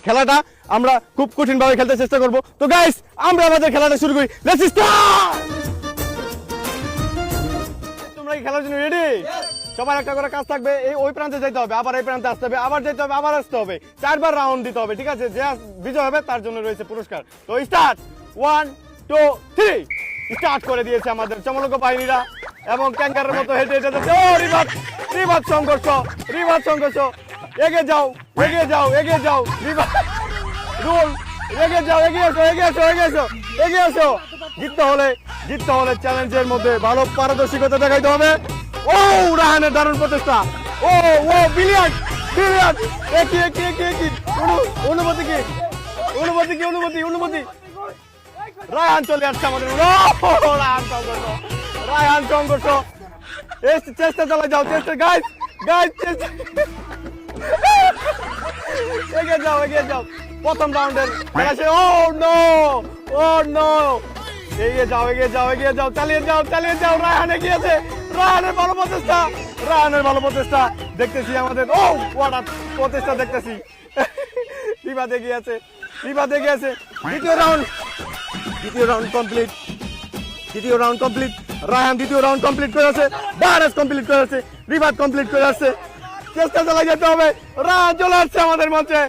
খেলাটা আমরা খুব কঠিন ভাবে খেলতে চেষ্টা করব। তো গাইস আমরা আমাদের খেলাটা শুরু করি, লেটস স্টার্ট। তোমরা কি খেলার জন্য রেডি? সবার একটা করে কাজ থাকবে, এই ওই প্রান্তে যাইতে হবে, আবার এই প্রান্তে আসতে হবে, আবার যেতে হবে, আবার আসতে হবে, 4 বার রাউন্ড দিতে হবে, ঠিক আছে? যে বিজয় হবে তার জন্য রয়েছে পুরস্কার। তো স্টার্ট, 1 2 3 স্টার্ট করে দিয়েছে আমাদের চমলক বাহিনীরা এবং ক্যাঙ্কারের মতো হেঁটে হেঁটে যাচ্ছে। ও রিবাদ সংঘর্ষ, এগিয়ে যাও, এগিয়ে যাও, এগিয়ে যাও, রুল, এগিয়ে যাও, এগিয়ে এসো, এগিয়ে এসো, এগিয়ে এসো, এগিয়ে এসো। জিততে হলে চ্যালেঞ্জের মধ্যে ভালো পারদর্শিকতা দেখাইতে হবে। ও রাহানের দারুণ প্রচেষ্টা, ও ব্রিলিয়ান্ট, কি অনুমতি রায়হান চলে আসছে আমাদের। রায়হান সংঘর্ষ, চেষ্টা চালাই যাও, চেষ্টা গাইস, চেষ্টা, এগিয়ে যাও। প্রথম রাউন্ডের খেলা শেষ। ও নো, এগিয়ে যাও, চালিয়ে যাও। রায়হান এগিয়েছে, রায়হানের ভালো প্রচেষ্টা দেখতেছি আমাদের। ও ওয়াটার প্রচেষ্টা দেখতেছি। রিবাদ এগিয়েছে। দ্বিতীয় রাউন্ড কমপ্লিট। রায়হান দ্বিতীয় রাউন্ড কমপ্লিট করেছে, বারাস কমপ্লিট করেছে, রিবাদ কমপ্লিট করে আসছে। চেষ্টা চালাই যেতে হবে। রায়হান চলে আসছে আমাদের মঞ্চে।